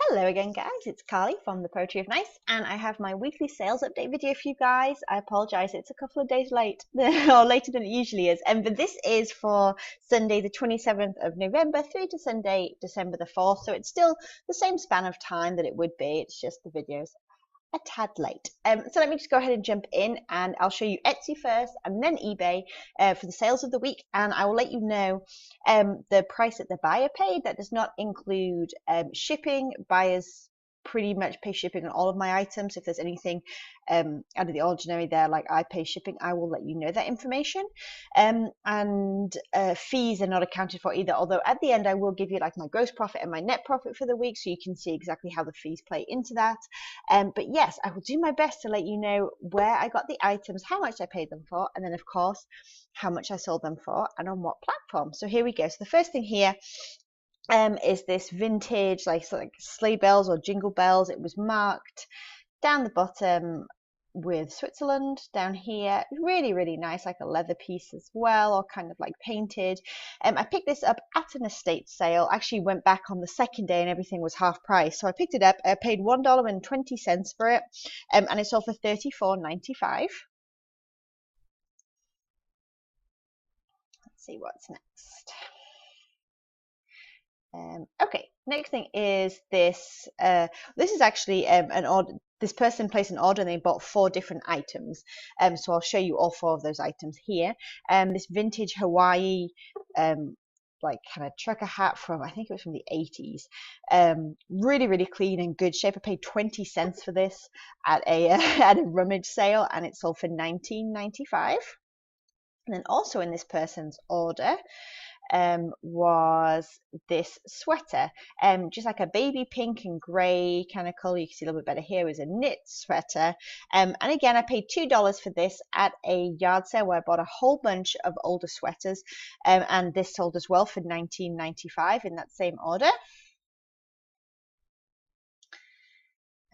Hello again, guys. It's Carly from the Poetry of Nice, and I have my weekly sales update video for you guys. I apologize, it's a couple of days late, or later than it usually is. But this is for Sunday, the 27th of November, through to Sunday, December the 4th. So it's still the same span of time that it would be. It's just the videos a tad late. So let me just go ahead and jump in, and I'll show you Etsy first and then eBay for the sales of the week, and I will let you know the price that the buyer paid. That does not include shipping. Buyers pretty much pay shipping on all of my items. If there's anything out of the ordinary there, like I pay shipping, I will let you know that information. And fees are not accounted for either, although at the end I will give you like my gross profit and my net profit for the week, so you can see exactly how the fees play into that. But yes, I will do my best to let you know where I got the items, how much I paid them for, and then of course how much I sold them for and on what platform. So here we go. So the first thing here is this vintage like sleigh bells or jingle bells. It was marked down the bottom with Switzerland down here. Really nice, like a leather piece as well, or kind of like painted. I picked this up at an estate sale. Actually went back on the second day and everything was half price, so I picked it up. I paid $1.20 for it, and it sold for $34.95. Let's see what's next. Okay, next thing is this. This is actually an order. This person placed an order and they bought 4 different items. So I'll show you all 4 of those items here. This vintage Hawaii like kind of trucker hat from, I think it was from the 80s. Really clean and good shape. I paid 20 cents for this at a at a rummage sale, and it sold for $19.95. And then also in this person's order was this sweater, just like a baby pink and grey kind of colour. You can see a little bit better here. It was a knit sweater, and again I paid $2 for this at a yard sale where I bought a whole bunch of older sweaters, and this sold as well for $19.95 in that same order.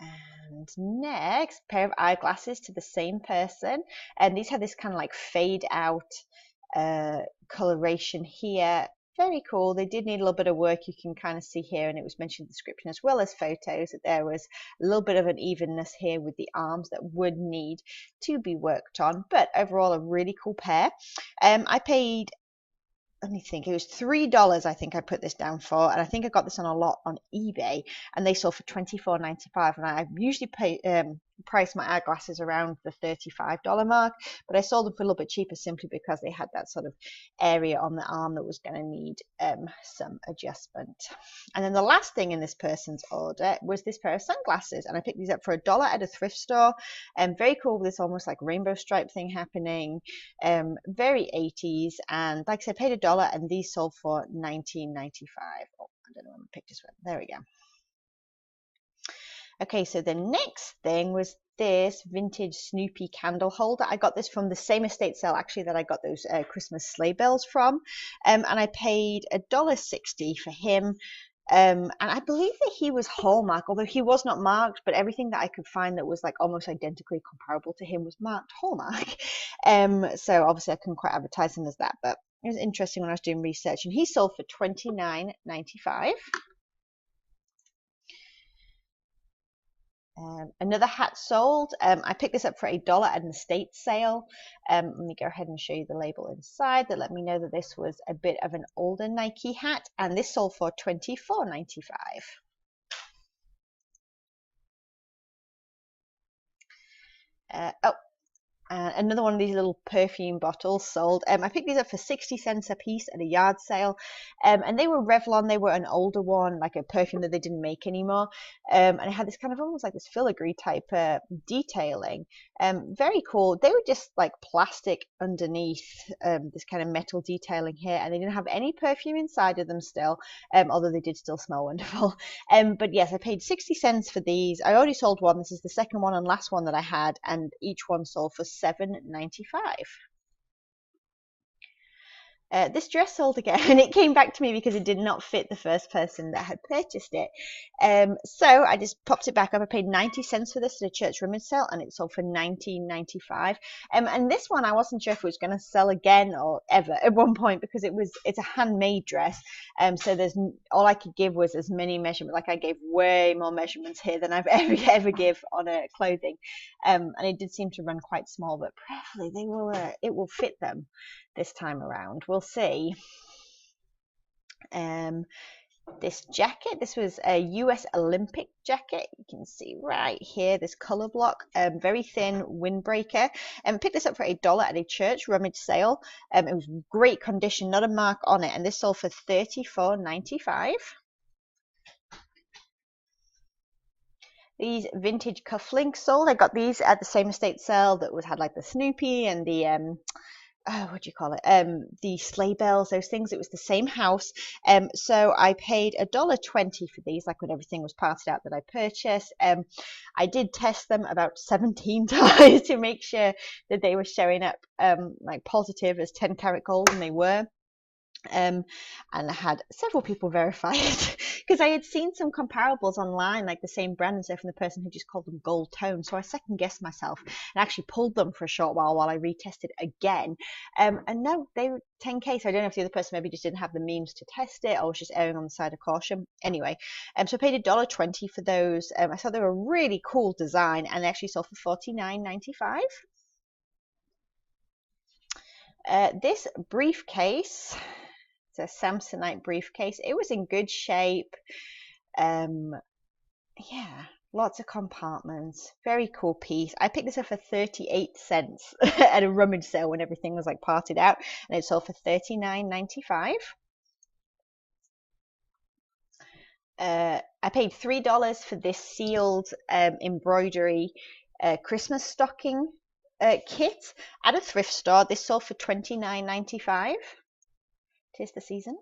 And next, pair of eyeglasses to the same person, and these have this kind of like fade out coloration here. Very cool. They did need a little bit of work. You can kind of see here, and it was mentioned in the description as well as photos, that there was a little bit of unevenness here with the arms that would need to be worked on, but overall a really cool pair. I paid, let me think, it was $3 I think I put this down for, and I think I got this on a lot on eBay, and they sold for $24.95, and I usually price my eyeglasses around the $35 mark, but I sold them for a little bit cheaper simply because they had that sort of area on the arm that was going to need some adjustment. And then the last thing in this person's order was this pair of sunglasses, and I picked these up for $1 at a thrift store. Very cool with this almost like rainbow stripe thing happening. Very 80s, and like I said, I paid $1, and these sold for $19.95. Oh, I don't know where my pictures went. There we go. Okay, so the next thing was this vintage Snoopy candle holder. I got this from the same estate sale actually that I got those Christmas sleigh bells from, and I paid $1.60 for him. And I believe that he was Hallmark, although he was not marked, but everything that I could find that was like almost identically comparable to him was marked Hallmark. So obviously I couldn't quite advertise him as that, but it was interesting when I was doing research, and he sold for $29.95. Another hat sold. I picked this up for $1 at an estate sale. Let me go ahead and show you the label inside that let me know that this was a bit of an older Nike hat, and this sold for $24.95. Another one of these little perfume bottles sold. I picked these up for 60 cents a piece at a yard sale, and they were Revlon. They were an older one, like a perfume that they didn't make anymore, and it had this kind of almost like this filigree type detailing. Very cool. They were just like plastic underneath, this kind of metal detailing here, and they didn't have any perfume inside of them still, although they did still smell wonderful. But yes, I paid 60 cents for these. I already sold one. This is the second one and last one that I had, and each one sold for $7.95. This dress sold again, and it came back to me because it did not fit the first person that had purchased it. So I just popped it back up. I paid 90 cents for this at a church rummage sale, and it sold for 19.95. And this one I wasn't sure if it was going to sell again or ever at one point, because it's a handmade dress. So there's all I could give was as many measurements. Like, I gave way more measurements here than I've ever give on a clothing. And it did seem to run quite small, but prayerfully it will fit them this time around. We'll see. This jacket, this was a US Olympic jacket. You can see right here this color block, very thin windbreaker, and picked this up for $1 at a church rummage sale. It was great condition, not a mark on it, and this sold for $34.95. These vintage cufflinks sold. I got these at the same estate sale that had like the Snoopy and the what do you call it? The sleigh bells, those things. It was the same house. So I paid $1.20 for these, like when everything was parted out that I purchased. I did test them about 17 times to make sure that they were showing up like positive as 10-karat gold, and they were. And I had several people verify it because I had seen some comparables online, like the same brand and stuff, from the person who just called them gold tone. So I second guessed myself and actually pulled them for a short while I retested again. And no, they were 10K. So I don't know if the other person maybe just didn't have the means to test it or was just erring on the side of caution. Anyway, so I paid $1.20 for those. I thought they were a really cool design, and they actually sold for $49.95. This briefcase. It's a Samsonite briefcase. It was in good shape. Yeah, lots of compartments. Very cool piece. I picked this up for 38 cents at a rummage sale when everything was like parted out, and it sold for $39.95. I paid $3 for this sealed embroidery Christmas stocking kit at a thrift store. This sold for $29.95. 'Tis the season.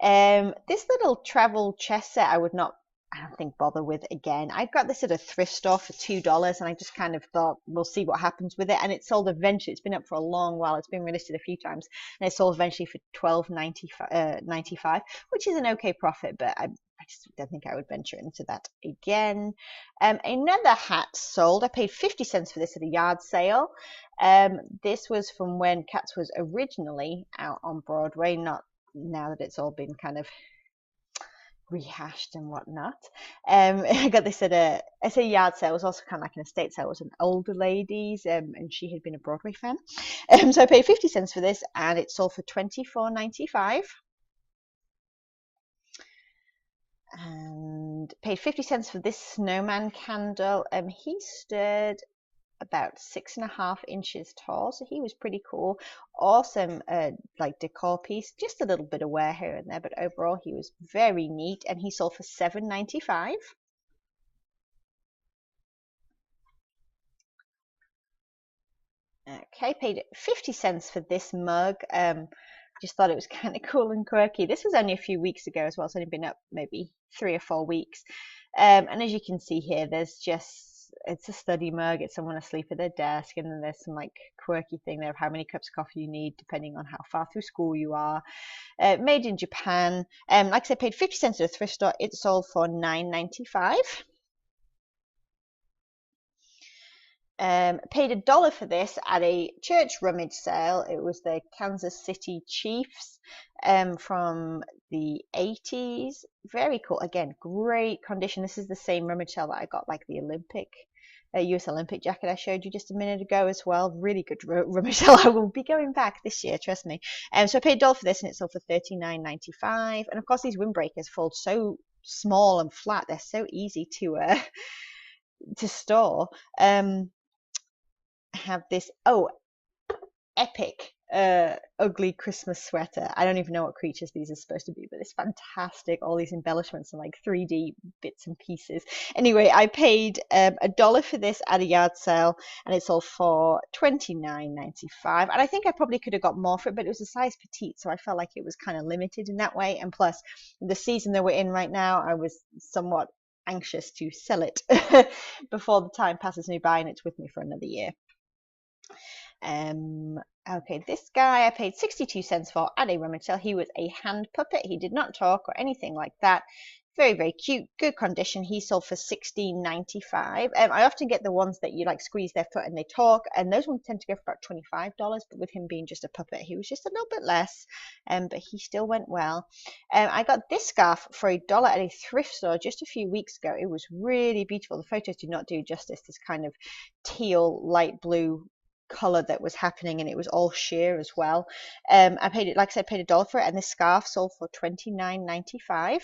This little travel chess set I don't think bother with again. I got this at a thrift store for $2, and I just kind of thought we'll see what happens with it, and it sold eventually. It's been up for a long while. It's been relisted a few times, and it sold eventually for $12.95, which is an okay profit, but I just don't think I would venture into that again. Another hat sold. I paid 50 cents for this at a yard sale. This was from when Cats was originally out on Broadway, not now that it's all been kind of rehashed and whatnot. I got this at a yard sale. It was also kind of like an estate sale. It was an older lady's, and she had been a Broadway fan. So I paid 50 cents for this, and it sold for $24.95. And paid 50 cents for this snowman candle. He stood about 6.5 inches tall, so he was pretty cool. Awesome like decor piece, just a little bit of wear here and there, but overall he was very neat, and he sold for $7.95. Okay, paid 50 cents for this mug. Just thought it was kind of cool and quirky. This was only a few weeks ago as well. It's only been up maybe 3 or 4 weeks. And as you can see here, it's a study mug. It's someone asleep at their desk, and then there's some like quirky thing there of how many cups of coffee you need depending on how far through school you are. Made in Japan. Like I said, paid 50 cents at a thrift store. It sold for $9.95. Paid $1 for this at a church rummage sale. It was the Kansas City Chiefs from the 80s. Very cool. Again, great condition. This is the same rummage sale that I got, like the US Olympic jacket I showed you just a minute ago as well. Really good rummage sale. I will be going back this year, trust me. So I paid $1 for this, and it sold for $39.95. And of course, these windbreakers fold so small and flat. They're so easy to store. Have this epic ugly Christmas sweater. I don't even know what creatures these are supposed to be, but it's fantastic. All these embellishments and like 3D bits and pieces. Anyway, I paid $1 for this at a yard sale, and it sold for $29.95. And I think I probably could have got more for it, but it was a size petite, so I felt like it was kind of limited in that way. And plus, the season that we're in right now, I was somewhat anxious to sell it before the time passes me by and it's with me for another year. Okay, this guy I paid 62 cents for at a rummage sale. He was a hand puppet. He did not talk or anything like that. Very, very cute, good condition. He sold for $16.95. I often get the ones that you like squeeze their foot and they talk, and those ones tend to go for about $25. But with him being just a puppet, he was just a little bit less, but he still went well. I got this scarf for $1 at a thrift store just a few weeks ago. It was really beautiful. The photos do not do justice. This kind of teal, light blue color that was happening, and it was all sheer as well. I paid it, like I said, paid $1 for it, and this scarf sold for $29.95.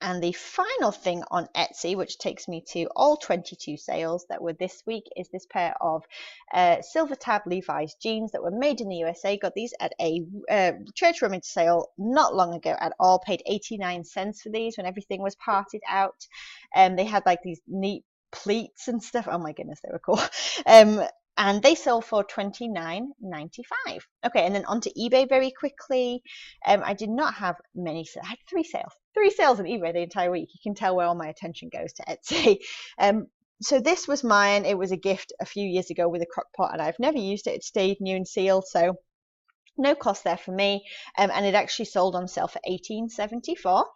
And the final thing on Etsy, which takes me to all 22 sales that were this week, is this pair of silver tab Levi's jeans that were made in the USA. Got these at a church rummage sale not long ago at all. Paid 89 cents for these when everything was parted out. They had like these neat pleats and stuff. Oh my goodness, they were cool. And they sold for $29.95. Okay, and then onto eBay very quickly. I did not have many. I had three sales on eBay the entire week. You can tell where all my attention goes to Etsy. So this was mine. It was a gift a few years ago with a crock pot, and I've never used it. It stayed new and sealed, so no cost there for me. And it actually sold on sale for $18.74.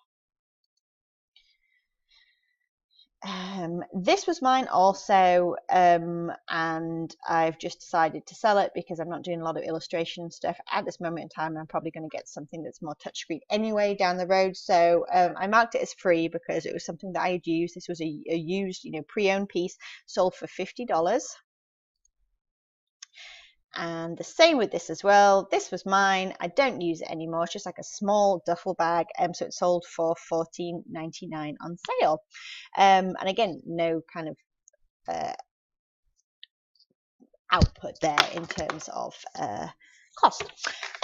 This was mine also, and I've just decided to sell it because I'm not doing a lot of illustration stuff at this moment in time. I'm probably going to get something that's more touchscreen anyway down the road, so I marked it as free because it was something that I had used. This was a used, pre-owned piece, sold for $50. And the same with this as well. This was mine. I don't use it anymore. It's just like a small duffel bag. So it sold for $14.99 on sale. And again, no kind of output there in terms of cost.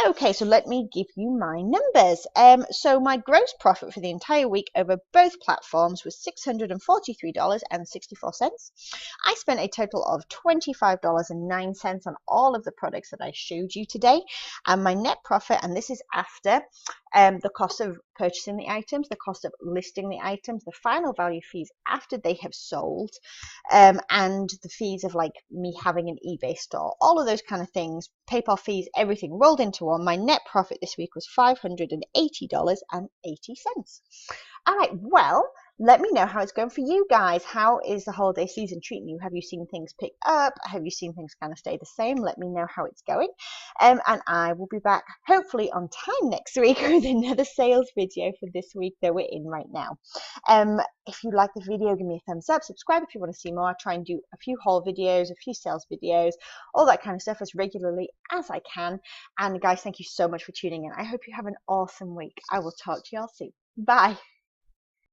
Okay, so let me give you my numbers. So my gross profit for the entire week over both platforms was $643.64. I spent a total of $25.09 on all of the products that I showed you today. And my net profit, and this is after the cost of purchasing the items, the cost of listing the items, the final value fees after they have sold, and the fees of like me having an eBay store, all of those kind of things, PayPal fees, everything rolled into one. My net profit this week was $580.80. All right, well, let me know how it's going for you guys. How is the holiday season treating you? Have you seen things pick up? Have you seen things kind of stay the same? Let me know how it's going. And I will be back hopefully on time next week with another sales video for this week that we're in right now. If you like the video, give me a thumbs up. Subscribe if you want to see more. I try and do a few haul videos, a few sales videos, all that kind of stuff as regularly as I can. And guys, thank you so much for tuning in. I hope you have an awesome week. I will talk to y'all soon. Bye.